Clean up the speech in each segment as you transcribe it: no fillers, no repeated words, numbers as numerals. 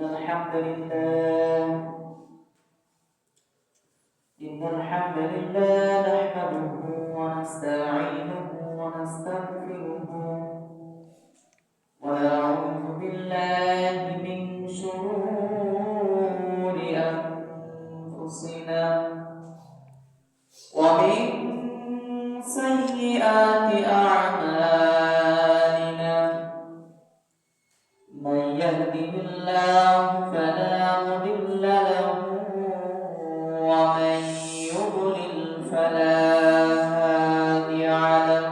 الحمد لله نحمده ونستعينه ونستغفره ونعوذ بالله من شرور أنفسنا ومن سيئات أعمالنا من يهده الله فلا مضل له ومن يضلل فلا هادي له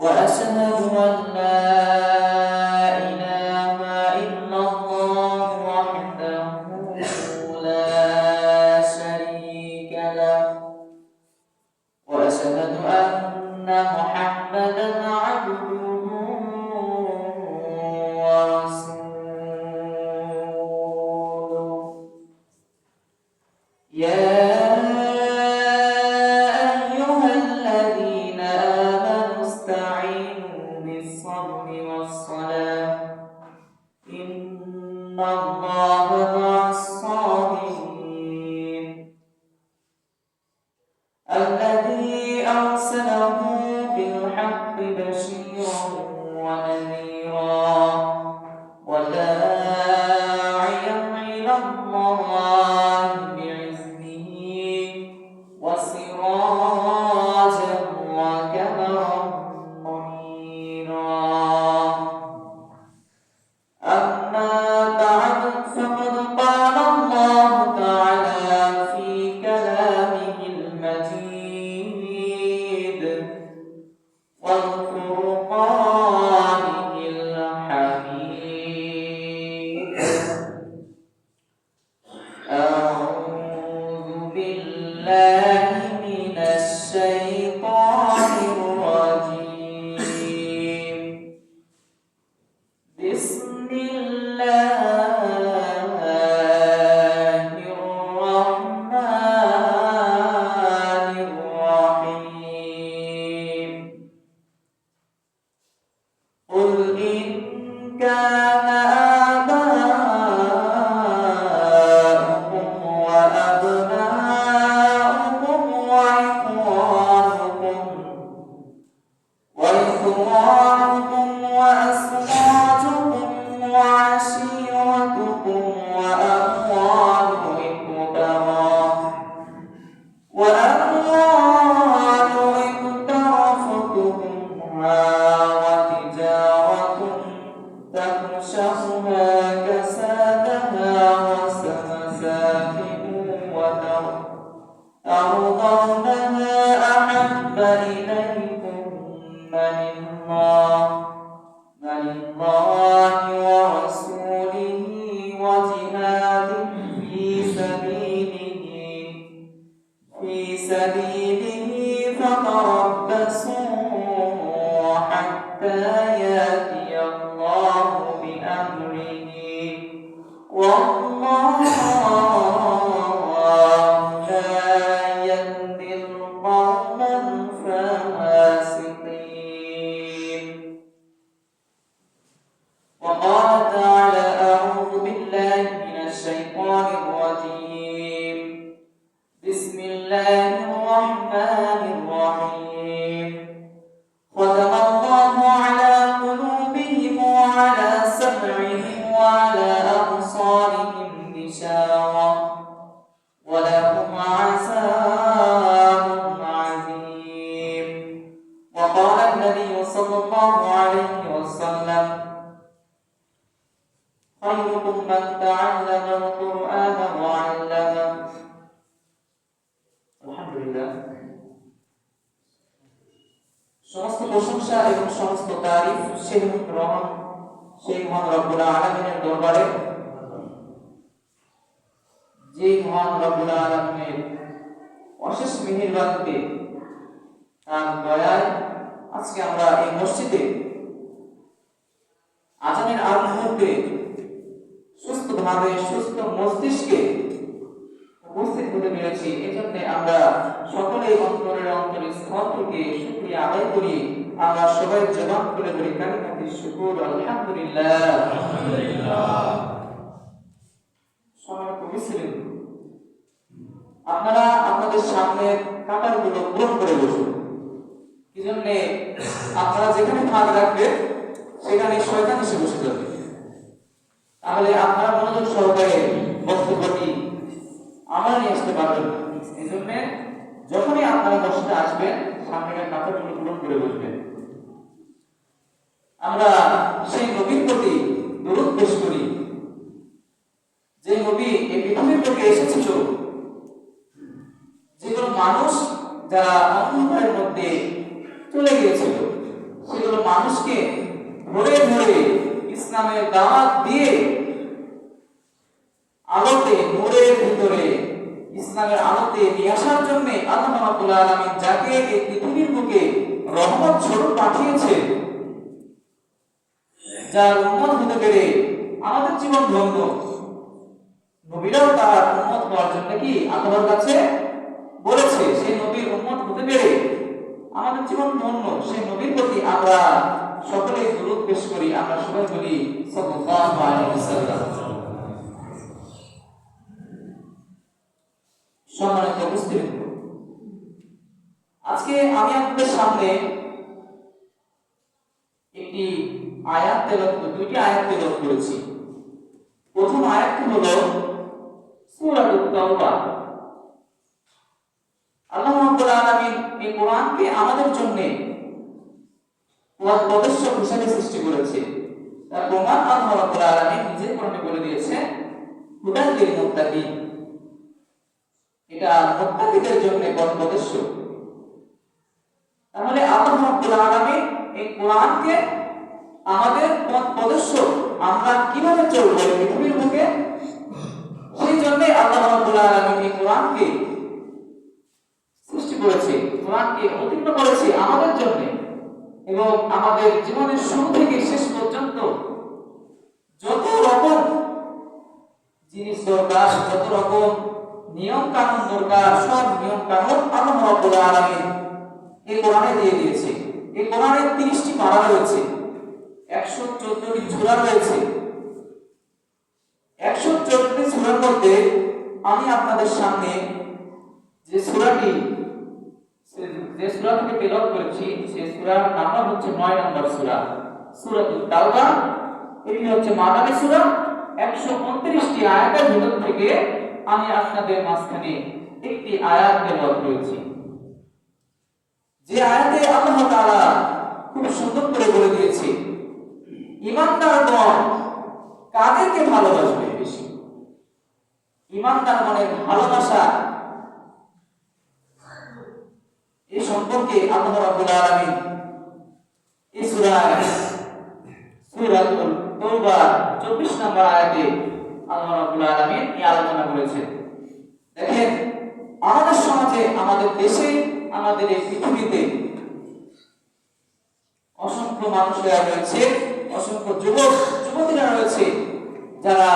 وأشهد أن لا إله إلا الله وحده لا شريك له وأشهد أن محمدا عبده ورسوله يا أيها الذين آمنوا استعينوا بالصبر والصلاة إن الله مع الصابرين الذي أرسله بالحق بشيرا ونذيرا وداعيا إلى الله بإذنه وسراجا وقمرا منيرا أما بعد فقد قال الله تعالى في كلامه المجيد والفرقانه الحميد أعوذ بالله من الشيطان الرجيم بسم الله الرحمن الرحيم قل إن كان آباؤكم وأبناؤكم وإخوانكم وأزواجكم وعشيرتكم وأموال اقترفتموها وتجارة تخشونها كسادها ومساكن ترضونها أحب إليكم من الله ورسوله وجهاد في سبيله فتربصوا حتى يأتي الله بأمره والله لا يهدي القوم الفاسقين وقال تعالى أعوذ بالله من الشيطان الرجيم بسم الله الرحمن الرحيم ختم الله على قلوبهم وعلى سمعهم وعلى أبصارهم غشاوة ولهم عذاب عظيم وقال النبي صلى الله عليه وسلم خيركم من تعلم القرآن وعلمه আলহামদুলিল্লাহ সমস্ত প্রশংসা এবং সমস্ত তারিফ সেই মহান রব্বুল আলামিনের দরবারে যে মহান রব্বুল আলামিনের অশেষ মেহেরবানিতে তার দয়ায় আজকে আমরা এই মসজিদে আজানের আগ মুহূর্তে সুস্থভাবে সুস্থ মস্তিষ্কে উপস্থিত হতে পেরেছি। এজন্য আমরা সকলেই অন্তরের স্থল থেকে শুকরিয়া আদায় করি আমরা সবাই জবান করে বলি কালিমাতুশ শুকর আলহামদুলিল্লাহ। সম্মানিত মুসলিম, আপনারা আপনাদের সামনে কাতারগুলো পূরণ করে বসুন। কি জন্য? আপনারা যেখানে ফাঁক রাখবেন সেখানে শয়তান এসে বসে যাবে। তাহলে আপনারা মনোযোগ সহকারে বক্তব্যটি আমরা নিয়ে আসতে পারবেন। এই জন্য যখনই আপনারা বসতে আসবেন সামনের কাতারগুলো পূরণ করে বসবেন। আমরা সেই নবীর প্রতি দরুদ পেশ করি যে নবী এই পৃথিবীর বুকে এসেছিল, যেগুলো মানুষ যারা অন্ধকারের মধ্যে চলে গিয়েছিল সেগুলো মানুষকে ধরে ধরে ইসলামের দাওয়াত দিয়ে আলোতে, নূরের ভিতরে ইসলামের আলোতে নিয়ে আসার জন্য আল্লাহ রাব্বুল আলামিন যাকে এই পৃথিবীর বুকে রহমত স্বরূপ পাঠিয়েছে, যার উম্মত হতে পেরে আমাদের জীবন ধন্য। নবীরাও তার উম্মত হওয়ার জন্য কি আল্লাহর কাছে বলেছে, সেই নবীর উম্মত হতে পেরে আমাদের জীবন ধন্য। সেই নবীর প্রতি আমরা সকলেই দরুদ পেশ করি। আমরা সবাই বলি সাল্লাল্লাহু আলাইহি ওয়াসাল্লাম। সম্মানিত মুসলিম, আজকে আমি আপনাদের সামনে একটি আয়াত তেলাওয়াত, দুইটি আয়াত তেলাওয়াত করেছি। প্রথম আয়াতটি হলো সূরাতুত তাওবা। আল্লাহ রাব্বুল আলামিন এই কোরআনকে আমাদের জন্য পথ প্রদর্শক হিসেবে সৃষ্টি করেছে। তার প্রমাণ আল্লাহ রাব্বুল আলামিন নিজে কোরআনে বলে দিয়েছে, হুদাল লিল মুত্তাকিন। এটা মুত্তাকিদের জন্য পথ প্রদর্শক। তাহলে আল্লাহ রাব্বুল আলামিন এই কোরআনকে আমাদের পথ প্রদর্শক। আমরা কিভাবে চলবো এই পৃথিবীর বুকে, সেই জন্য আল্লাহ রাব্বুল আলামিন এই কোরআনকে সৃষ্টি করেছে, কোরআনকে অবতীর্ণ করেছে আমাদের জন্য। এবং আমাদের জীবনের শুরু থেকে শেষ পর্যন্ত যত রকম জিনিস দরকার, যত রকম নিয়ম কানুন দরকার, সব নিয়ম কানুন আল্লাহ রাব্বুল আলামিন এই কোরআনে দিয়ে দিয়েছে। এই কোরআনে 30টি পারা রয়েছে, 114টি সূরা রয়েছে। 114টি সূরার মধ্যে আমি আপনাদের সামনে যে সূরাটি, যে সূরা থেকে তেলাওয়াত করেছি, সেই সূরার নাম হচ্ছে 9 নম্বর সূরা, সূরাতুত তাওবা। এটি হচ্ছে মাদানী সূরা। 129টি আয়াতের ভিতর থেকে আমি আপনাদের মাঝখানে একটি আয়াত তেলাওয়াত করেছি, যে আয়াতে আল্লাহ তাআলা খুব সুন্দর করে বলে দিয়েছে ঈমানদারগণ কাদেরকে ভালোবাসবে বেশি। ঈমানদারগণের ভালোবাসা এই সম্পর্কে আল্লাহ রাব্বুল আলামিন এই সূরাতুল তাওবা 24 নম্বর আয়াতে আল্লাহ রাব্বুল আলামিন এই আলোচনা করেছেন। দেখেন, আমাদের সমাজে, আমাদের দেশে, আমাদের এই পৃথিবীতে অসংখ্য মানুষেরা রয়েছে, অসংখ্য যুবতীরা রয়েছে যারা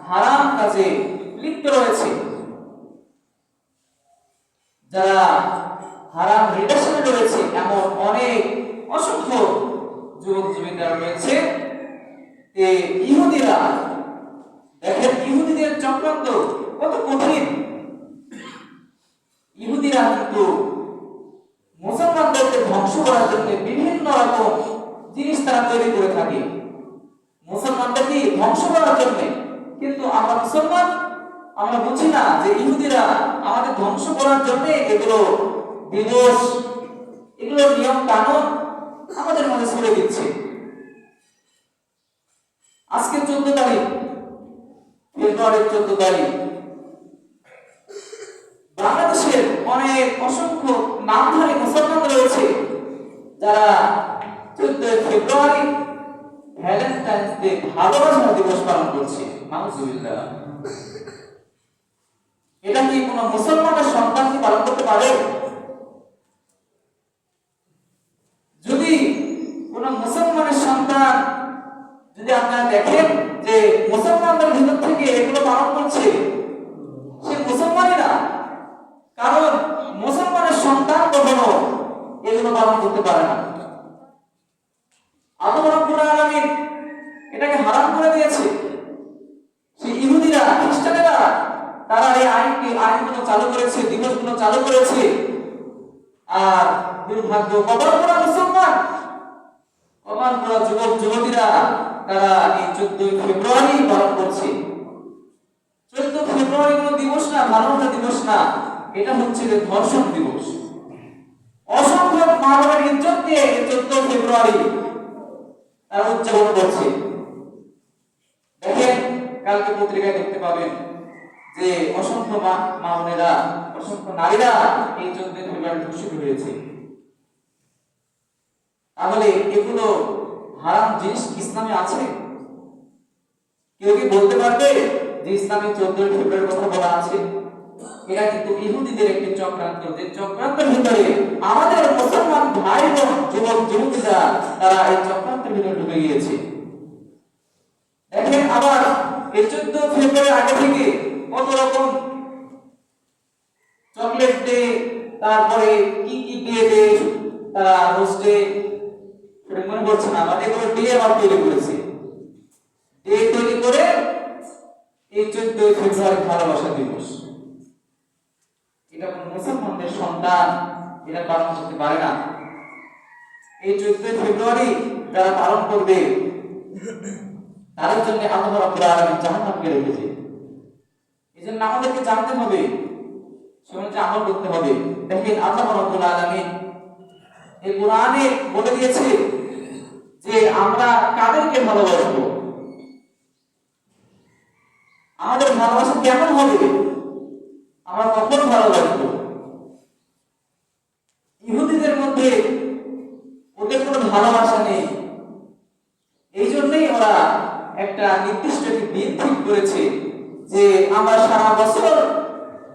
হারাম কাজে লিপ্ত রয়েছে, যারা হারাম রিলেশনে রয়েছে। এমন অনেক অসংখ্য যুবক যুবতীরা রয়েছে। ইহুদিরা, দেখেন ইহুদিদের চক্রান্ত কত কঠিন। ইহুদিরা কিন্তু মুসলমানদেরকে ধ্বংস করার জন্য বিভিন্ন রকম জিনিস তারা তৈরি করে থাকে, মুসলমানদেরকে ধ্বংস করার জন্য। কিন্তু আমরা মুসলমান, আমরা বুঝি না যে ইহুদিরা আমাদের ধ্বংস করার জন্য এগুলো দিবস, এগুলো নিয়ম কানুন আমাদের মধ্যে ছড়ে দিচ্ছে। আজকে 14 তারিখ, ফেব্রুয়ারির 14 তারিখ, বাংলাদেশের অনেক অসংখ্য নামধারী মুসলমান রয়েছে যারা 14 ফেব্রুয়ারি ভ্যালেন্টাইন্স ডে, ভালোবাসা দিবস পালন করছে। নাউজুবিল্লাহ। এটা কি কোনো মুসলমানের সন্তান কি পালন করতে পারে? যদি কোনো মুসলমানের সন্তান, যদি আপনারা দেখেন যে মুসলমানদের ভিতর থেকে এগুলো পালন করছে, সে মুসলমানই না। কারণ মুসলমানের সন্তান কখনো এগুলো পালন করতে পারে না। আল্লাহ রাব্বুল আলামিন এটাকে হারাম করে দিয়েছে। সেই ইহুদিরা, খ্রিস্টানেরা তারা এই আইনগুলো চালু করেছে, দিবসগুলো চালু করেছে। আর দুর্ভাগ্য, কপাল পোড়া মুসলমান, কপাল পোড়া যুবক যুবতীরা তারা এই 14 ফেব্রুয়ারি পালন করছে। 14 ফেব্রুয়ারি কোনো দিবস না, ভালোবাসা দিবস না, এটা হচ্ছে ধর্ষণ দিবস। অসংখ্য মা-বোনের ইজ্জত দিয়ে 14 ফেব্রুয়ারি তারা উদযাপন করছে। দেখেন, কালকে পত্রিকায় দেখতে পাবেন যে অসংখ্য মা-বোনেরা, অসংখ্য নারীরা এই 14 ফেব্রুয়ারি ধর্ষিত হয়েছে। তাহলে এগুলো হারাম জিনিস ইসলামে আছে? কেউ কি বলতে পারবে যে ইসলামে 14 ফেব্রুয়ারির কথা বলা আছে? এটা কিন্তু ইহুদিদের একটি চক্রান্ত, যে চক্রান্তের ভিতরে আমাদের মুসলমান ভাই বোন, যুবক যুবতীরা তারা এই চক্রান্তের ভিতরে ঢুকে গিয়েছে। দেখেন, আবার এই 14 ফেব্রুয়ারি আগে থেকে কত রকম চকলেট ডে, তারপরে কি কি ডে তারা হোস্টে মনে করছে না, বাট এগুলো ডে আবার তৈরি করেছে। ডে তৈরি করে এই 14 ফেব্রুয়ারি ভালোবাসা দিবস, এটা কোন মুসলমানদের সন্তান এটা পালন করতে পারে না। এই 14 ফেব্রুয়ারি যারা পালন করবে তাদের জন্য আল্লাহ রাব্বুল আলামিন জাহান্নামকে রেখেছে। এজন্য আমাদেরকে জানতে হবে, সেটা আমল করতে হবে। দেখেন, আল্লাহ রাব্বুল আলামিন এই কোরআনে বলে দিয়েছে যে আমরা কাদেরকে ভালোবাসবো, আমাদের ভালোবাসা কেমন হবে, আমরা কখন ভালোবাসবো। ইহুদিদের মধ্যে ওদের কোনো ভালোবাসা নেই, এই জন্যই ওরা একটা নির্দিষ্ট একটি দিন ঠিক করেছে যে আমরা সারা বছর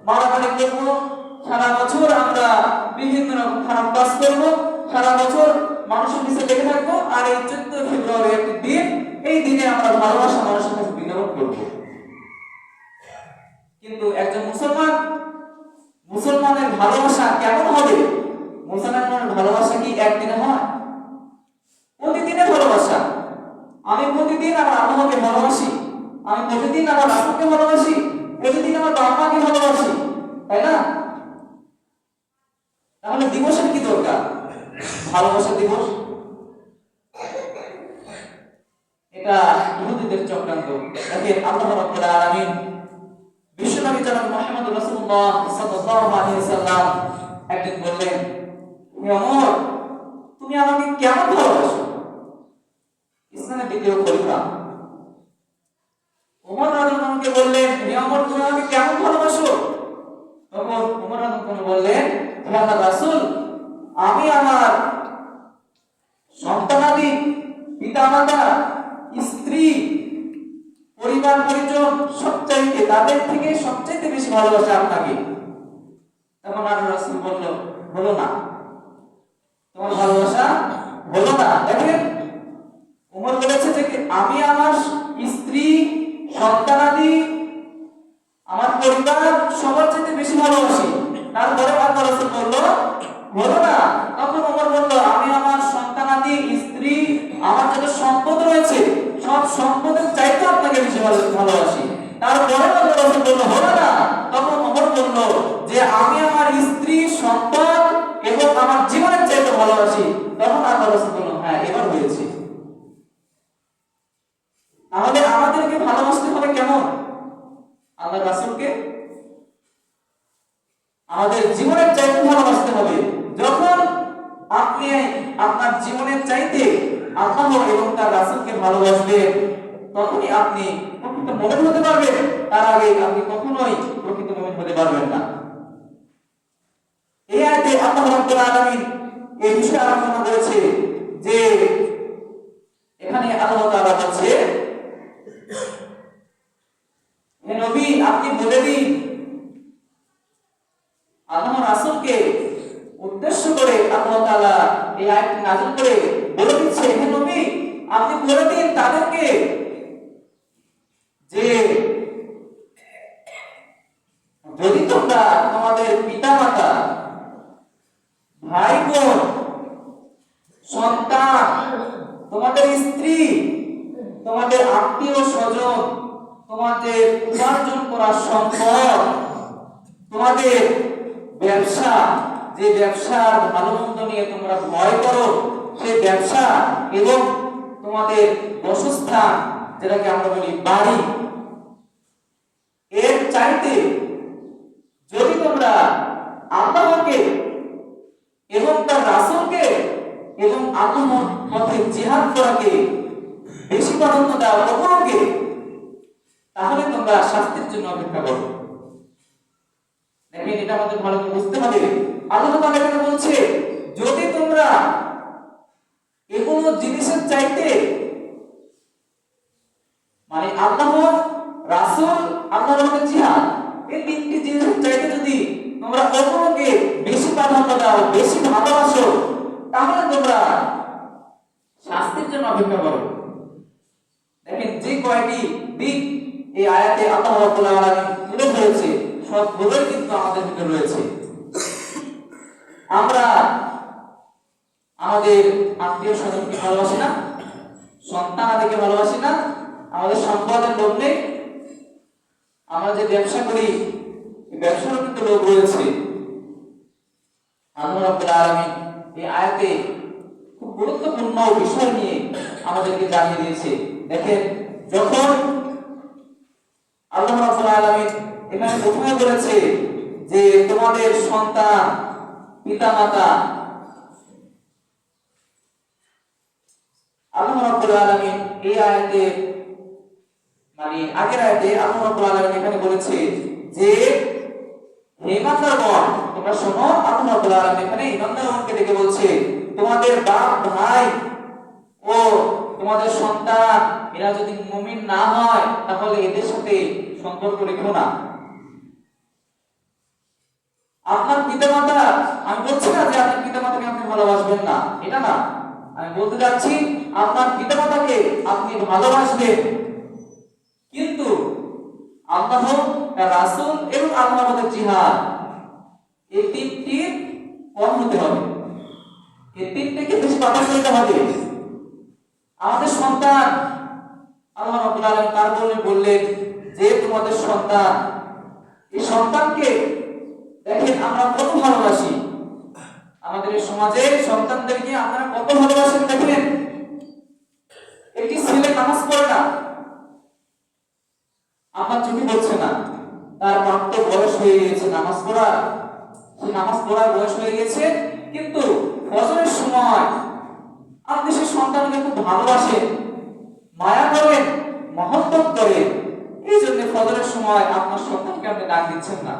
মারামারি করবো, সারা বছর আমরা বিভিন্ন রকম খারাপ কাজ করবো, সারা বছর মানুষের পিছনে লেগে থাকবো, আর এই 14 ফেব্রুয়ারি একটি দিন, এই দিনে আমরা ভালোবাসা মানুষের কাছে বিনিময় করবো। কিন্তু একজন মুসলমানের ভালোবাসা কেমন হবে? মুসলমানের ভালোবাসা কি একদিনে হয়? প্রতিদিনের ভালোবাসা। আমি প্রতিদিন আমার আল্লাহকে ভালোবাসি, আমি প্রতিদিন আমার রাসূলকে ভালোবাসি, প্রতিদিন আমার বাবা মাকে ভালোবাসি, তাই না? তাহলে দিবসের কি দরকার? ভালোবাসা দিবস, এটা ইহুদিদের চক্রান্ত। দেখেন, আল্লাহ রাব্বুল আলামিন বিশ্বনবী জনাব মুহাম্মদ রাসূলুল্লাহ সাল্লাল্লাহু আলাইহি সাল্লাম একদিন বললেন, হে ওমর, তুমি আমাকে কেমন ভালোবাসো? ইসলামের দ্বিতীয় খলিফা ওমর রাদিয়াল্লাহু আনহু বললেন, হে ওমর, তুমি আমাকে কেমন ভালোবাসো? তখন ওমর রাদিয়াল্লাহু আনহু বললেন, হে আল্লাহর রাসূল, আমি আমার সন্তানাদি, পিতামাতা, স্ত্রী, পরিবার পরিজন সবচাইতে, তাদের থেকে সবচাইতে বেশি ভালোবাসে আপনাকে। তখন আল্লাহর রাসূল বলল, হলো না, তোমার ভালোবাসা হলো না। দেখেন, ওমর বলেছে যে আমি আমার স্ত্রী, সন্তানাদি, আমার পরিবার সবার চাইতে বেশি ভালোবাসি। তারপরে আল্লাহর রাসূল বলল, হলো না। তখন ওমর বলল, আমি আমার সন্তানাদি, স্ত্রী, আমার যত সম্পদ রয়েছে সব সম্পদের চাইতে আপনাকে বেশি ভালোবাসি। তারপরে আল্লাহর রাসূল বলল, হলো না। তখন ওমর বলল যে আমি আমার স্ত্রী, সন্তান এবং আমার জীবনের চাইতে ভালোবাসি। তখন আল্লাহর রাসূল বলল, হ্যাঁ, এবার হয়েছে। তাহলে আমাদেরকে ভালোবাসতে হবে কেমন? আল্লাহর রাসূলকে আমাদের জীবনের চাইতে ভালোবাসতে হবে। যখন আপনি আপনার জীবনের চাইতে আল্লাহ এবং তার রাসূলকে ভালোবাসবেন, তখনই আপনি প্রকৃত মুমিন হতে পারবেন। তার আগে আপনি কখনোই প্রকৃত মুমিন হতে পারবেন না। এই আয়াতে আল্লাহ রাব্বুল আলামিন এই বিষয়ে আলোচনা করেছে যে এখানে আল্লাহ তাআলা বলছে, হে নবী, আপনি বলে দিন, আল্লাহর রাসূলকে উদ্দেশ্য করে আল্লাহ তাআলা এই আয়াতটি নাযিল করে বলে দিচ্ছে, হে নবী, আপনি বলে দিন তাদেরকে যে যদি তোমরা তোমাদের পিতামাতা, ভাই বোন, সন্তান, তোমাদের স্ত্রী, তোমাদের আত্মীয় স্বজন, তোমাদের উপার্জন করা সম্পদ, তোমাদের ব্যবসা, যে ব্যবসার ভালো মন্দ নিয়ে তোমরা ভয় করো সেই ব্যবসা, এবং তোমাদের বাসস্থান যেটাকে আমরা বলি বাড়ি, এর চাইতে যদি তোমরা আল্লাহকে এবং তার রাসূলকে এবং আল্লাহর পথে জিহাদ করাকে বেশি প্রাধান্য দাও অপরকে, তাহলে তোমরা শাস্তির জন্য অপেক্ষা করো। দেখেন, এটা আমাদের ভালো করে বুঝতে হবে। আল্লাহ তাআলা এখানে বলছে, যদি তোমরা এগুলো জিনিসের চাইতে, মানে আল্লাহ, রাসূল, আল্লাহর পথে জিহাদ, এই তিনটি জিনিসের চাইতে যদি তোমরা অপরকে বেশি প্রাধান্য দাও, বেশি ভালোবাসো, তাহলে তোমরা শাস্তির জন্য অপেক্ষা করো। দেখেন, যে কয়টি দিক এই আয়াতে আল্লাহ রাব্বুল আলামিন তুলে ধরেছে, সবগুলোই কিন্তু আমাদের ভিতরে রয়েছে। আমরা আমাদের আত্মীয় স্বজনকে ভালোবাসি না, সন্তান আদিকে ভালোবাসি না, আমাদের সম্পদের লোভ নেই, আমরা যে ব্যবসা করি এই ব্যবসারও কিন্তু লোভ রয়েছে। আল্লাহ রাব্বুল আলামিন এই আয়াতে খুব গুরুত্বপূর্ণ বিষয় নিয়ে আমাদেরকে জানিয়ে দিয়েছে। দেখেন, যখন আল্লাহ রাব্বুল আলামিন এখানে প্রথমে বলেছে যে তোমাদের সন্তান, পিতামাতা, আল্লাহ রাব্বুল আলামিন এই আয়াতে, মানে আগের আয়াতে আল্লাহ রাব্বুল আলামিন এখানে বলেছে যে হে ইমানদারগণ, তোমরা শোনো, আল্লাহ রাব্বুল আলামিন এখানে ইমানদারগণকে ডেকে বলছে তোমাদের বাপ ভাই ও তোমাদের সন্তান এরা যদি মুমিন না হয় তাহলে এদের সাথে সম্পর্ক রেখো না। আপনার পিতামাতা, আমি বলছি না যে আপনার পিতামাতাকে আপনি ভালোবাসবেন না, এটা না, আমি বলতে যাচ্ছি আপনার পিতামাতাকে আপনি ভালোবাসবেন, কিন্তু আল্লাহ, রাসূল এবং আল্লাহর পথে জিহাদ, এই তিনটি কম হতে হবে, এই তিনটিকে বেশি প্রাধান্য দিতে হবে। আমাদের সন্তান, আল্লাহ রাব্বুল আলামিন তার বললেন যে তোমাদের সন্তান, এই সন্তানকে দেখেন আমরা কত ভালোবাসি, আমাদের এই সমাজে সন্তানদেরকে আপনারা কত ভালোবাসেন। দেখেন, একটি ছেলে নামাজ পড়ে না, আমার চোখে বলছে না, তার প্রাপ্ত বয়স হয়ে গেছে নামাজ পড়ার, সে নামাজ পড়ার বয়স হয়ে গেছে, কিন্তু ফজরের সময় আপনি সেই সন্তানকে খুব ভালোবাসেন, মায়া করেন, মহব্বত করেন, এই জন্য ফজরের সময় আপনার সন্তানকে আপনি ডাক দিচ্ছেন না।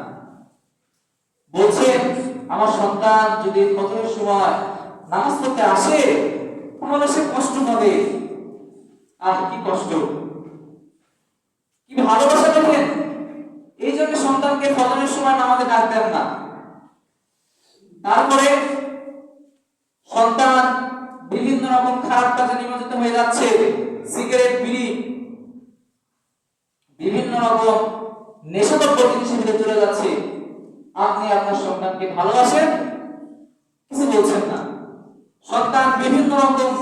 বলছেন আমার সন্তান যদি ফজরের সময় নামাজ পড়তে আসে তাহলে সে কষ্ট হবে। আর কি কষ্ট, কি ভালোবাসা দেখেন, এই জন্য সন্তানকে ফজরের সময় নামাজে ডাক দেন না। তারপরে সন্তান বিভিন্ন রকম খারাপ কাজে নিমজ্জিত হয়ে যাচ্ছে, সিগারেট, বিড়ি, বিভিন্ন রকম নেশাদ্রব্য জিনিসের ভিতরে চলে যাচ্ছে, আপনি আপনার সন্তানকে ভালোবাসেন, কিছু বলছেন না। সন্তান বিভিন্ন রকম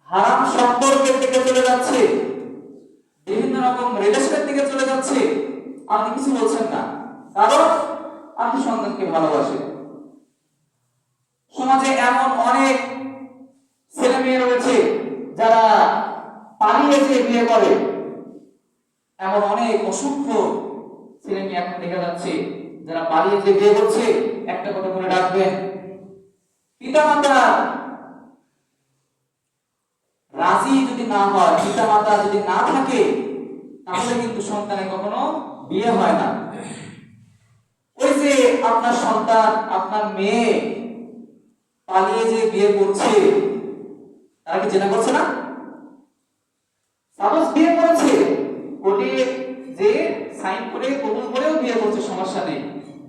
হারাম সম্পর্কের দিকে চলে যাচ্ছে, বিভিন্ন রকম রিলেশনের দিকে চলে যাচ্ছে, আপনি কিছু বলছেন না, কারণ আপনি সন্তানকে ভালোবাসেন। সমাজে এমন অনেক ছেলে মেয়ে রয়েছে যারা পালিয়ে যেয়ে বিয়ে করে, এমন অনেক অসংখ্য ছেলে মেয়ে এখন দেখা যাচ্ছে যারা পালিয়ে যেয়ে বিয়ে করছে। একটা কথা মনে রাখবেন, পিতামাতা রাজি যদি না হয়, পিতামাতা যদি না থাকে, তাহলে কিন্তু সন্তানের কখনো বিয়ে হয় না। ওই যে আপনার সন্তান, আপনার মেয়ে পালিয়ে যে বিয়ে করছে, তারা কি জেনা করছে না? সাপোজ বিয়ে করেছে, কোর্টে যে সাইন করে কবুল করেও বিয়ে করছে, সমস্যা নেই,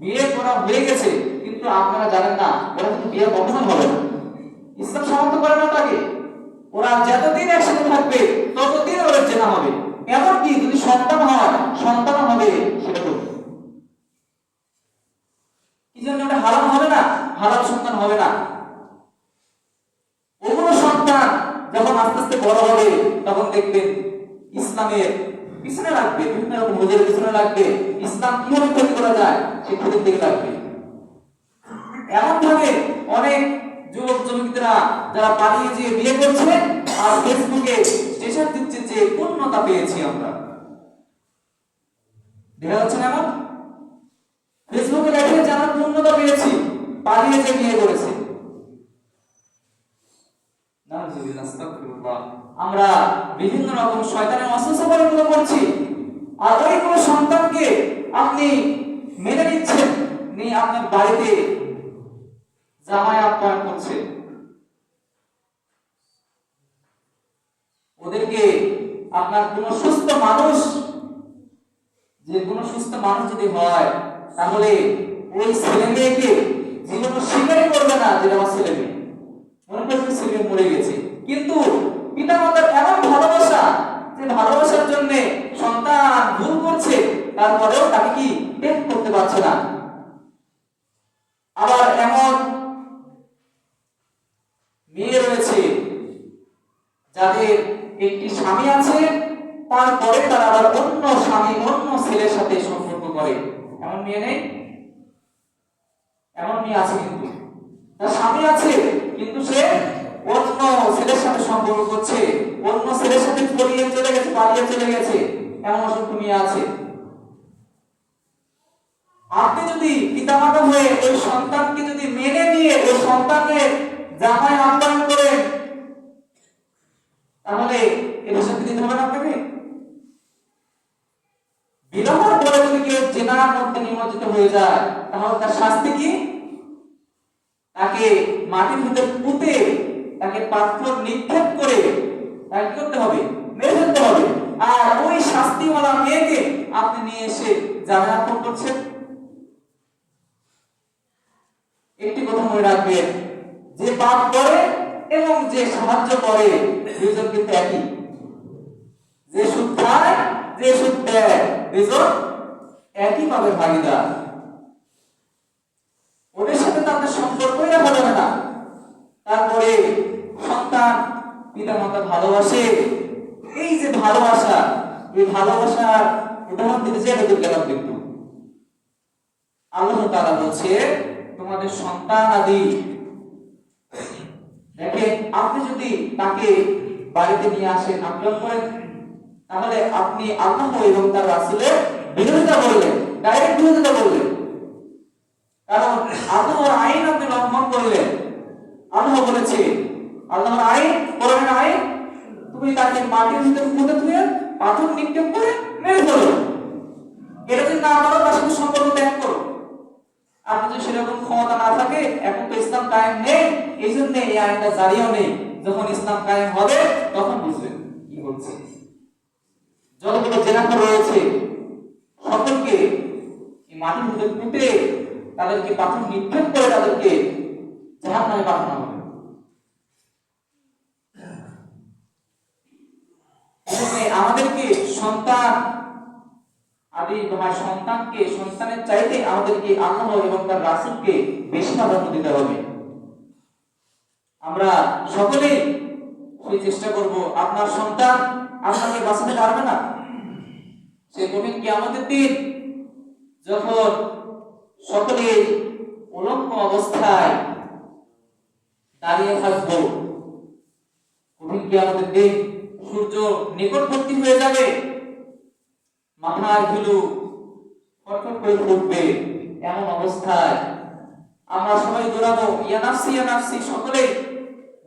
বিয়ে করা হয়ে গেছে, কিন্তু আপনারা জানেন না ওরা কিন্তু বিয়ে কখনো হবে না। ইসলাম সমর্থ করে না তাকে, ওরা যতদিন একসাথে থাকবে ততদিন ওরা জেনা হবে। এমনকি যদি সন্তান হয়, সন্তান হবে সেটা করবে, কি জন্য? ওটা হারাম হবে না, হারাম সন্তান হবে না। ওগুলো সন্তান আস্তে আস্তে বড় হবে তখন দেখবেন ইসলামের পিছনে লাগবে, বিভিন্ন রকম হুজুরের পিছনে লাগবে, ইসলাম কিভাবে ক্ষতি করা যায় সে ক্ষতির দিকে লাগবে। এমন ভাবে অনেক যুবক যুবতীরা যারা পালিয়ে যেয়ে বিয়ে করছে আর ফেসবুকে স্টেশন দিচ্ছে যে পূর্ণতা পেয়েছি আমরা, দেখা যাচ্ছে না? এমন ফেসবুকে লেখে যে আমরা পূর্ণতা পেয়েছি, পালিয়ে যে বিয়ে করেছে। আমরা বিভিন্ন রকম শয়তানের অস্ত্র পরিণত করছি, আর ওইগুলো সন্তানকে আপনি মেনে নিচ্ছেন, নিয়ে আপনার বাড়িতে জামাই আপ্যায়ন করছে, ওদেরকে আপনার কোন সুস্থ মানুষ, যে কোন সুস্থ মানুষ যদি হয় তাহলে ওই ছেলে মেয়েকে জীবনে স্বীকারই করবে না যে আমার ছেলে মেয়ে, মনে করবে ছেলে মরে গেছে। কিন্তু পিতা মাতার এমন ভালোবাসা, যে ভালোবাসার জন্য সন্তান ভুল করছে তারপরেও তাকে কি টেক করতে পারছে না। আবার এমন মেয়ে রয়েছে যাদের একটি স্বামী আছে, তারপরে তারা আবার অন্য স্বামী অন্য ছেলের সাথে সম্পর্ক করে। এমন মেয়ে নেই? এমন মেয়ে আছে, কিন্তু তার স্বামী আছে কিন্তু সে অন্য ছেলের সাথে সম্পর্ক করছে, অন্য ছেলের সাথে পড়িয়ে চলে গেছে, পালিয়ে চলে গেছে, এমন অসংখ্য মেয়ে আছে। আপনি যদি পিতামাতা হয়ে ওই সন্তানকে যদি মেনে নিয়ে ওই সন্তানের জামাই আপ্যায়ন করেন, তাহলে এর শাস্তি দিতে হবে না আপনাকে? বিবাহের পরে যদি কেউ জেনার মধ্যে নিমজ্জিত হয়ে যায় তাহলে তার শাস্তি কি? তাকে মাটির ভিতরে পুঁতে, তাকে পাথর নিক্ষেপ করে তাকে কি করতে হবে? মেরে ফেলতে হবে। আর ওই শাস্তিওয়ালা মেয়েকে আপনি নিয়ে এসে জামাই আপ্যায়ন করছেন। একটি কথা মনে রাখবেন, যে পাপ করে এবং যে সাহায্য করে দুইজন কিন্তু একই। যে সুদ খায়, যে সুদ দেয়, দুইজন একই পাবে ভাগীদার। ওদের সাথে তো আপনার সম্পর্কই রাখা যাবে না। তারপরে সন্তান পিতা মাতা ভালোবাসে, এই যে ভালোবাসা, এই ভালোবাসার উদাহরণ দিতে যে আমি গেলাম, কিন্তু আল্লাহ তাআলা বলছে তোমাদের সন্তান আদি, দেখেন আপনি যদি তাকে বাড়িতে নিয়ে আসেন, আপ্যায়ন করেন, তাহলে আপনি আল্লাহ এবং তার রাসূলের বিরোধিতা করলেন, ডাইরেক্ট বিরোধিতা করলেন। কারণ আল্লাহর আইন আপনি লঙ্ঘন করলেন। আল্লাহ বলেছে, আল্লাহর আইন, কোরআনের আইন, তুমি তাকে মাটির ভিতরে পুঁতে ধুয়ে পাথর নিক্ষেপ করে মেরে ফেলো। এটা যদি না পারো তার সাথে সম্পর্ক ত্যাগ করো। আপনি যদি সেরকম ক্ষমতা না থাকে, এখন তো ইসলাম কায়েম নেই, এই জন্য এই আইনটা জারিও নেই। যখন ইসলাম কায়েম হবে তখন বুঝবেন কি বলছে। যতগুলো জেনাকার রয়েছে সকলকে এই মাটির ভিতরে পুঁতে তাদেরকে পাথর নিক্ষেপ করে তাদেরকে জাহান্নামে পাঠানো হবে। আমাদেরকে সন্তান আদি সন্তানকে, সন্তানের চাইতে আমাদেরকে আল্লাহ এবং তার রাসূলকে বেশি প্রাধান্য দিতে হবে। আমরা সকলেই সেই চেষ্টা করব। আপনার সন্তান আপনাকে বাঁচাতে পারবে না। সে কঠিন কিয়ামতের দিন যখন সকলে উলঙ্গ অবস্থায় দাঁড়িয়ে থাকবো, কঠিন কিয়ামতের দিন সূর্য নিকটবর্তী হয়ে যাবে, মাথার ধুলো ফটফট করে ফুটবে, এমন অবস্থায় আমরা সবাই দৌড়াবো, ইয়া নাফসি ইয়া নাফসি, সকলেই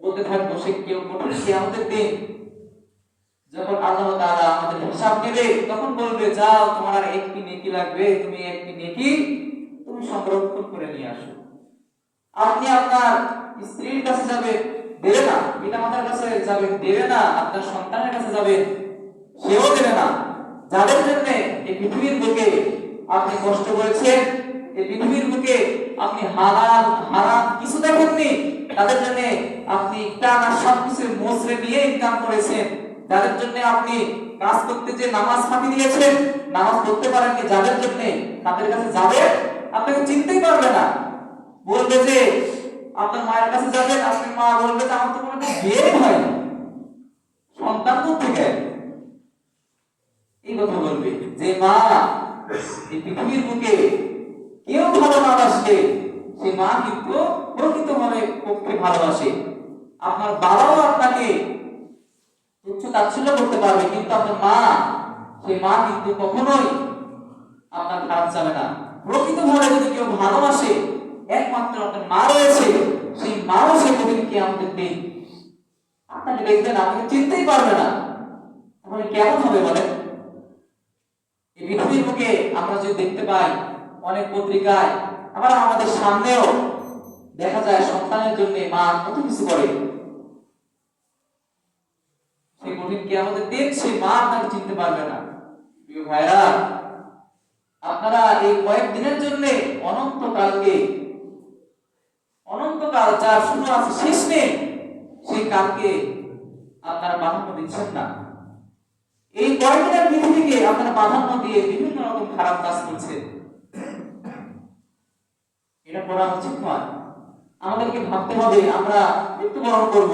বলতে থাকবো। সে কেউ কঠিন কিয়ামতের দিন যখন আল্লাহ তাআলা আমাদের হিসাব নেবে, তখন বলবে যাও তোমার আর একটি নেকি লাগবে, তুমি একটি নেকি তুমি সংরক্ষণ করে নিয়ে আসো। আপনি আপনার স্ত্রীর কাছে যাবে, দেবে না। পিতামাতার কাছে যাবে, দেবে না। আপনার সন্তানের কাছে যাবে, সেও দেবে না। যাদের জন্য এই পৃথিবীর বুকে আপনি কষ্ট করেছেন, এই পৃথিবীর বুকে আপনি হালাল হারাম কিছু দেখেননি, তাদের জন্য আপনি টানা সবকিছু মোচড়ে নিয়ে ইনকাম করেছেন, যাদের জন্য আপনি কাজ করতে যে নামাজ ফাঁকি দিয়েছেন, নামাজ পড়তে পারেননি, যাদের জন্য তাদের কাছে যাবে, আপনাকে চিনতেই পারবে না। বলবে যে আপনার মায়ের কাছে যাবেন, আপনার মা বলবে যে আমার তো কোনো বিয়ে হয়নি। যে মা এই পৃথিবীর বুকে কেউ ভালো না বাসলে সেই মা কিন্তু প্রকৃতভাবে পক্ষে ভালোবাসে। আপনার বাবাও আপনাকে তুচ্ছ তাচ্ছিল্য করতে পারবে, কিন্তু আপনার মা, সেই মা কিন্তু কখনোই আপনার খারাপ চাবে না। প্রকৃতভাবে যদি কেউ ভালোবাসে, একমাত্র আপনার মা রয়েছে, সেই মাও সে কঠিন কিয়ামতের দিন আপনাকে দেখবেন, আপনাকে চিনতেই পারবে না। তাহলে কেমন হবে বলেন? এই পৃথিবীর বুকে আমরা যদি দেখতে পাই অনেক পত্রিকায়, আবার আমাদের সামনেও দেখা যায় সন্তানের জন্য মা কত কিছু করে। সেই কঠিন কিয়ামতের দিন সেই মা আপনাকে চিনতে পারবে না। প্রিয় ভাইরা, আপনারা এই কয়েকদিনের জন্য অনন্তকাল যার শুরু আছে শেষ নেই, সেই কালকে আপনারা প্রাধান্য দিচ্ছেন না। এই কয়েকদিনের পৃথিবীকে আপনারা প্রাধান্য দিয়ে বিভিন্ন রকম খারাপ কাজ করছেন। এটা করা উচিত নয়। আমাদেরকে ভাবতে হবে আমরা মৃত্যুবরণ করব।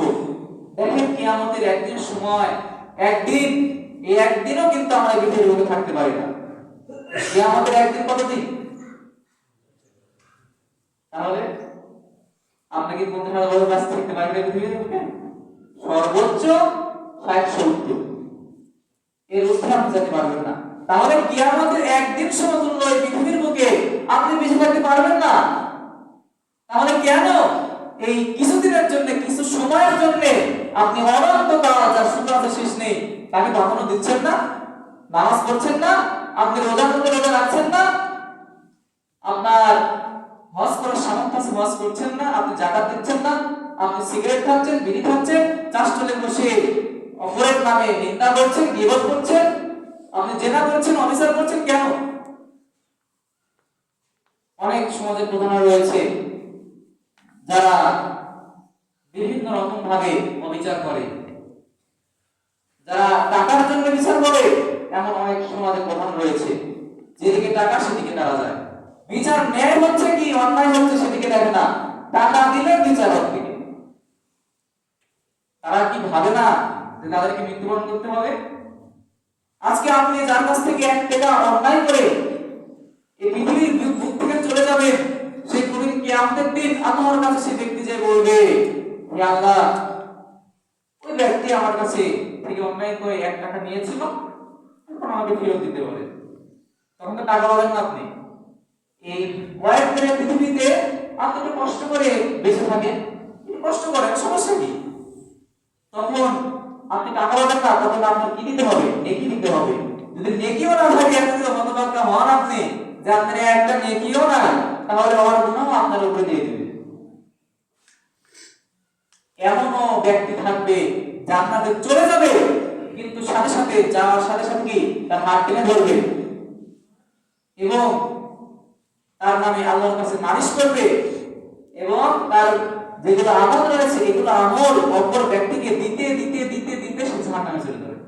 দেখেন কিয়ামতের একদিন সময়, একদিন, এই একদিনও কিন্তু আমরা পৃথিবীর বুকে থাকতে পারি না। কিয়ামতের একদিন কতদিন? তাহলে আপনি কি 50,000 বছর বাঁচতে থাকতে পারবেন পৃথিবীর বুকে? সর্বোচ্চ 60-70, এর ঊর্ধ্বে আপনি যেতে পারবেন না। তাহলে কিয়ামতের একদিন সমতুল্য এই পৃথিবীর বুকে আপনি বেঁচে থাকতে পারবেন না। তাহলে কেন এই কিছুদিনের জন্য, কিছু সময়ের জন্য আপনি অনন্তকাল যার শুরু আছে শেষ নেই তাকে প্রাধান্য দিচ্ছেন না? নামাজ পড়ছেন না? আপনি রোজা রাখছেন না? আপনার হজ করার সামর্থ্য আছে, হজ করছেন না? আপনি যাকাত দিচ্ছেন না? আপনি সিগারেট খাচ্ছেন, বিড়ি খাচ্ছেন, চাষটলে বসে অপরের নামে নিন্দা করছেন, গীবত করছেন, আপনি জেনা করছেন, অবিচার করছেন। কেন? অনেক সমাজের প্রধানরা রয়েছে যারা বিভিন্ন রকম ভাবে অবিচার করে, যারা টাকার জন্য বিচার করে। এমন অনেক সমাজের প্রধান রয়েছে, যেদিকে টাকা সেদিকে তারা যায়। বিচার ন্যায় হচ্ছে কি অন্যায় হচ্ছে সেদিকে দেখে না, টাকা দিলে বিচার হবে। তারা কি ভাবে না যে তাদেরকে মৃত্যুবরণ করতে হবে? আজকে আপনি যার কাছ থেকে 1 টাকা অন্যায় করে এই পৃথিবীর বুক থেকে চলে যাবেন, সেই কঠিন কিয়ামতের দিন আল্লাহর কাছে সেই ব্যক্তি যে বলবে, হে আল্লাহ, ওই ব্যক্তি আমার কাছে থেকে অন্যায় করে 1 টাকা নিয়েছিল, এখন আমাকে ফেরত দিতে বলে। তখন তো টাকা পাবেন না আপনি। এই কয়েকদিনের পৃথিবীতে আপনি একটু কষ্ট করে বেঁচে থাকেন, কষ্ট করেন, সমস্যা কি? তখন আপনি টাকা পাবেন না, তখন আপনার কি দিতে হবে? নেকি দিতে হবে। যদি নেকিও না থাকে, আপনি যদি হতভাগ্য হন, আপনি যে আপনার একটা নেকিও না, তাহলে আমার গুনাহ আপনার উপরে দিয়ে দিবে। এমনও ব্যক্তি থাকবে জান্নাতে চলে যাবে, কিন্তু সাথে সাথে যাওয়ার সাথে সাথে কি তার হাত টেনে ধরবে এবং তার নামে আল্লাহর কাছে নালিশ করবে, এবং তার যেগুলো আমল রয়েছে এগুলো আমল অপর ব্যক্তিকে দিতে দিতে দিতে দিতে সে জাহান্নামে চলে যাবে।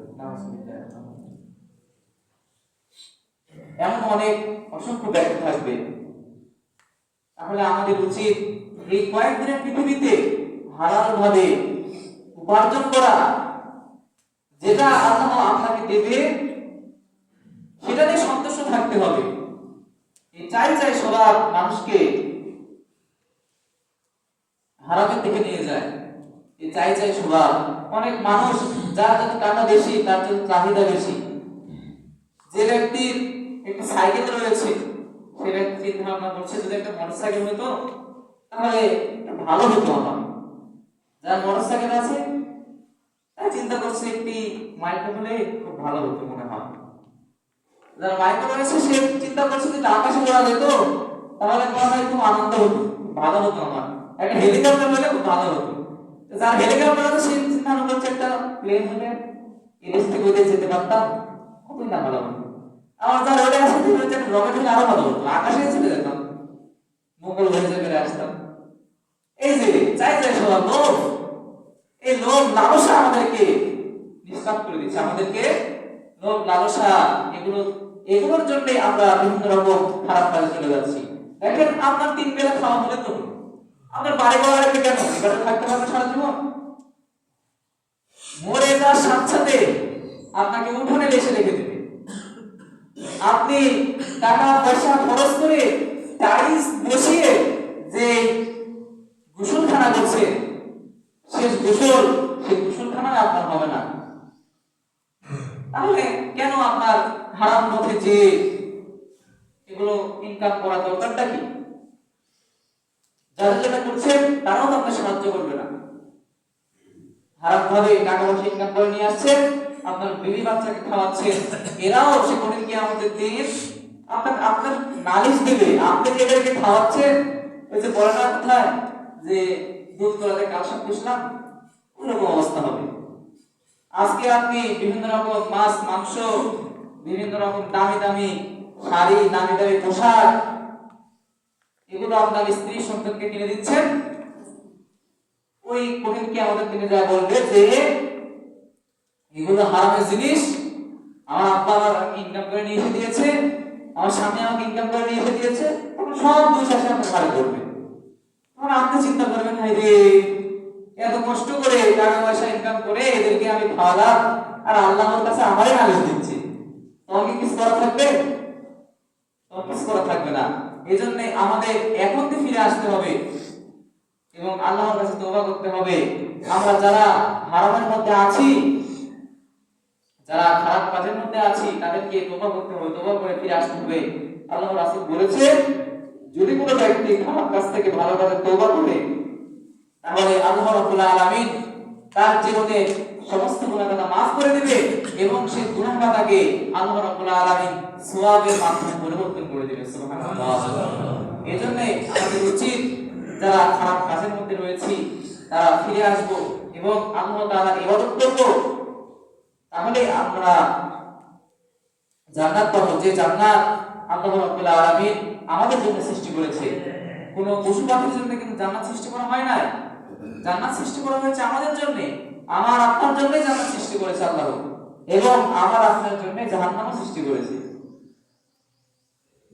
এমন অনেক অসংখ্য ব্যক্তি থাকবে। তাহলে আমাদের উচিত এই কয়েকদিনের পৃথিবীতে হালাল ভাবে উপার্জন করা, যেটা আল্লাহ আপনাকে দেবে সেটাতে সন্তুষ্ট থাকতে হবে। এই চাই স্বভাব মানুষকে হারামের দিকে নিয়ে যায়। এই চাই স্বভাব, অনেক মানুষ যার যত টাকা বেশি তার যত চাহিদা বেশি। যে ব্যক্তির একটি সাইকেল রয়েছে সে ব্যক্তি চিন্তা ভাবনা করছে যদি একটা মোটরসাইকেল হতো তাহলে ভালো হতো আমার। যার মোটরসাইকেল আছে তাই চিন্তা করছে একটি মাইক্রো হলে খুব ভালো হতো মনে হয়। যার মাইক্রো রয়েছে সে চিন্তা করছে যদি আকাশে ওড়া যেত তাহলে মনে হয় খুব আনন্দ হতো, ভালো হতো আমার। একটা হেলিকপ্টার হলে খুব ভালো হতো। যার হেলিকপ্টার আছে সে চিন্তা করছে একটা প্লেন হলে এদেশ থেকে ওই দেশ যেতে পারতাম, খুবই না ভালো হতো। আমার যার ওটা আছে একটা রকেট হলে আরো ভালো হতো, আকাশে চলে যেতাম, মঙ্গল গ্রহে চলে আসতাম। এই যে চাই স্বভাব, লোভ, এই লোভ লালসা আমাদেরকে নিষ্কাম করে দিচ্ছে। আমাদেরকে লোভ লালসা এগুলোর জন্য আমরা বিভিন্ন রকম খারাপ কাজে চলে যাচ্ছি। দেখেন আপনার 3 বেলা খাওয়া হলে তো আপনার বাড়ি ঘর রাখবে কেন? এবারে থাকতে পারবে সারা জীবন? মরে যাওয়ার সাথে সাথে আপনাকে উঠোনে এসে রেখে দেবে। আপনি টাকা পয়সা খরচ করে টাইলস বসিয়ে যে গোসলখানা করছেন, সেই গোসলখানা আপনার হবে না। তাহলে কেন আপনার হারাম পথে যে এগুলো ইনকাম করা দরকারটা কি? যারা যেটা করছেন তারাও তো আপনার সাহায্য করবে না। হারাম ভাবে টাকা পয়সা ইনকাম করে নিয়ে আসছেন, আপনার বিবি বাচ্চাকে খাওয়াচ্ছেন, এরাও সে কোনদিন কিয়ামতের দিন আপনার নালিশ দিবে। আপনি যে এদেরকে খাওয়াচ্ছেন, ওই যে বলে না কোথায় যে দুধ কলাতে কালসাপ পুষলাম, ওরকম অবস্থা হবে। আজকে আপনি বিভিন্ন রকম মাছ মাংস, বিভিন্ন রকম দামি দামি শাড়ি, দামি দামি পোশাক, এগুলো আপনার স্ত্রী সন্তানকে কিনে দিচ্ছেন। ওই কঠিন কি আমাদের দিনে যা বলবে যে এগুলো হারামের জিনিস, আমার আব্বা আমার ইনকাম করে নিয়ে এসে দিয়েছে, আমার স্বামী আমাকে ইনকাম করে নিয়ে এসে দিয়েছে, তখন সব দোষ আসে আপনার ঘাড়ে পড়বে। তখন আপনি চিন্তা করবেন, হাই রে, এত কষ্ট করে টাকা পয়সা ইনকাম করে এদেরকে আমি খাওয়ালাম, আর আল্লাহর কাছে আমারই নালিশ দিচ্ছি, তখন কি কিছু করা থাকবে? তখন কিছু করা থাকবে না। এই জন্য আমাদের এখন থেকে ফিরে আসতে হবে এবং আল্লাহর কাছে তওবা করতে হবে। আমরা যারা হারামের মধ্যে আছি, যারা খারাপ কাজের মধ্যে আছি, তাদেরকে তওবা করতে হবে, তওবা করে ফিরে আসতে হবে। আল্লাহর রাসূল বলেছে, যদি কোনো ব্যক্তি খারাপ কাজ থেকে ভালো কাজে তওবা করে, তাহলে আল্লাহ রাব্বুল আলামিন তার জীবনে সমস্ত গুনাহ মাফ করে দিবে এবং সেই গুনাহটাকে আল্লাহ রাব্বুল আলামিন সওয়াবের মাধ্যমে পরিবর্তন করে দিবে। সুবহানাল্লাহ। এজন্য আমাদের উচিত যারা খারাপ কাজের মধ্যে রয়েছি তারা ফিরে আসব এবং আল্লাহ তাআলার ইবাদত করব, তাহলে আমরা জান্নাত পাবো। যে জান্নাত আল্লাহ রাব্বুল আলামিন আমাদের জন্য সৃষ্টি করেছে। কোন পশু পাখির জন্য কিন্তু জান্নাত সৃষ্টি করা হয় না। জান্নাত সৃষ্টি করা হয়েছে আমাদের জন্য, আমার আপনার জন্যই জান্নাত সৃষ্টি করেছে আল্লাহ, এবং আমার আপনার জন্য জাহান্নামও সৃষ্টি করেছে।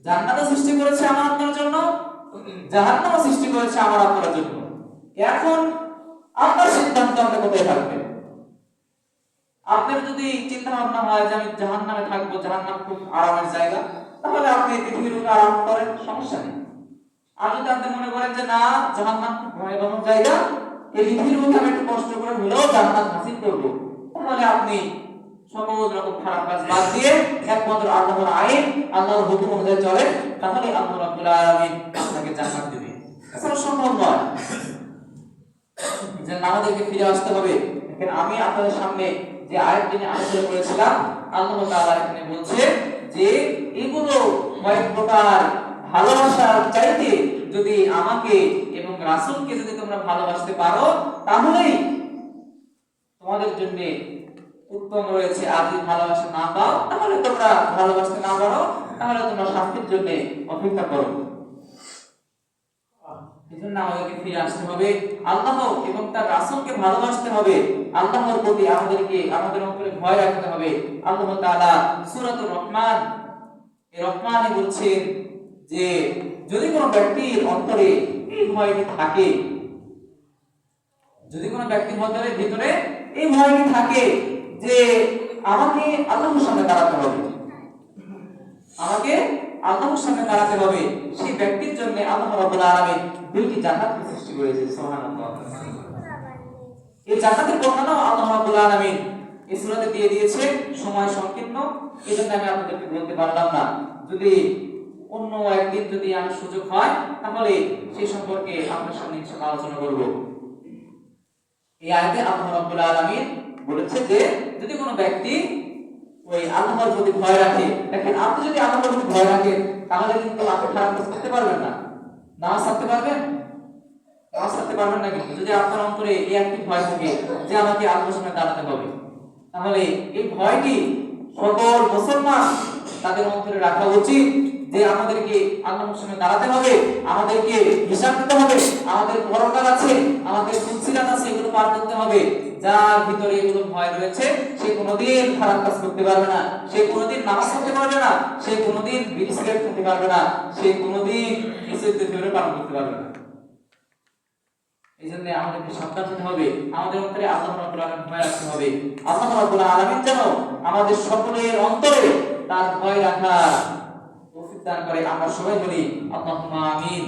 জান্নাতও সৃষ্টি করেছে আমার আপনার জন্য, জাহান্নামও সৃষ্টি করেছে আমার আপনার জন্য। এখন আপনার সিদ্ধান্ত আপনি কোথায় থাকবেন। আপনার যদি চিন্তা ভাবনা হয় যে আমি জাহান্নামে থাকবো, জাহান্নাম খুব আরামের জায়গা, তাহলে আপনি পৃথিবীর উপরে আরাম করেন, সমস্যা নেই। আর যদি আপনি মনে করেন যে না, জাহান্নাম খুব ভয়াবহ জায়গা, এই পৃথিবীর মধ্যে আমি একটু কষ্ট করে হলেও জান্নাত হাসিল করবো, তাহলে আপনি সকল রকম খারাপ কাজ বাদ দিয়ে একমাত্র আল্লাহর আইন, আল্লাহর হুকুম অনুযায়ী চলেন, তাহলে আল্লাহ রাব্বুল আলামিন আপনাকে জান্নাত দেবে। এটা সম্ভব নয়। যে আমাদেরকে ফিরে আসতে হবে। দেখেন, আমি আপনাদের সামনে যে আয়াতটি নিয়ে আলোচনা করেছিলাম, আল্লাহ তাআলা এখানে বলছে যে এগুলো কয়েক প্রকার ভালোবাসার চাইতে যদি আমাকে এবং রাসূলকে যদি তোমরা ভালোবাসতে পারো, তাহলেই তোমাদের জন্য উত্তম রয়েছে। আর যদি ভালোবাসা না পাও, তাহলে তোমরা ভালোবাসতে না পারো, তাহলে তোমরা শাস্তির জন্য অপেক্ষা করো। এজন্য আমাদেরকে ফিরে আসতে হবে, আল্লাহ এবং তার রাসূলকে ভালোবাসতে হবে, আল্লাহর প্রতি আমাদের অন্তরে ভয় রাখতে হবে। আল্লাহ তাআলা সূরাতুর রহমান, এই রহমানে বলছেন যে যদি কোনো ব্যক্তির অন্তরে এই ভয়টি থাকে, যদি কোনো ব্যক্তির ভিতরে এই ভয়টি থাকে যে আমাকে আল্লাহর সামনে দাঁড়াতে হবে, আমাকে আল্লাহর সামনে দাঁড়াতে হবে, সেই ব্যক্তির জন্য আল্লাহ রাব্বুল আলামিন দুইটি জান্নাত সৃষ্টি করেছে। সুবহানাল্লাহ। এই জান্নাতের বর্ণনা আল্লাহ রাব্বুল আলামিন এই সূরাতে দিয়ে দিয়েছে। সময় সংকীর্ণ, এজন্য আমি আপনাদেরকে বলতে পারলাম না। যদি অন্য একদিন যদি আমার সুযোগ হয়, তাহলে সেই সম্পর্কে আপনার সামনে ইনশাআল্লাহ আলোচনা করব। এই আয়াতে আল্লাহ রাব্বুল আলামিন বলেছে যে যদি কোনো ব্যক্তি ওই আল্লাহর প্রতি ভয় রাখে, দেখেন আপনি যদি আল্লাহর প্রতি ভয় রাখেন, তাহলে কিন্তু আপনি খারাপ কাজ করতে পারবেন না। নামাজ পড়তে পারবেন? নামাজ পড়তে পারবেন না। কিন্তু যদি আপনার অন্তরে এই একটি ভয় থাকে যে আমাকে আল্লাহর সামনে দাঁড়াতে হবে, তাহলে এই ভয়টি সকল মুসলমান তাদের অন্তরে রাখা উচিত যে আমাদেরকে আল্লাহর সামনে দাঁড়াতে হবে, আমাদেরকে হিসাব দিতে হবে, আমাদের পরকাল আছে, আমাদের ফুলসিরাত আছে, এগুলো পার করতে হবে। যার ভিতরে এগুলো ভয় রয়েছে, সে কোনোদিন খারাপ কাজ করতে পারবে না, সে কোনোদিন নামাজ পড়তে পারবে না, সে কোনোদিন বিড়ি সিগারেট খেতে পারবে না, সে কোনোদিন নিষিদ্ধ ধরে পালন করতে পারবে না। এই জন্য আমাদেরকে সাবধান হতে হবে, আমাদের অন্তরে আল্লাহ রাব্বুল আলামিন ভয় রাখতে হবে। আল্লাহ রাব্বুল আলামিন যেন আমাদের সকলের অন্তরে তার ভয় রাখা তৌফিক দান করে। আমরা সবাই বলি আল্লাহুম্মা আমিন।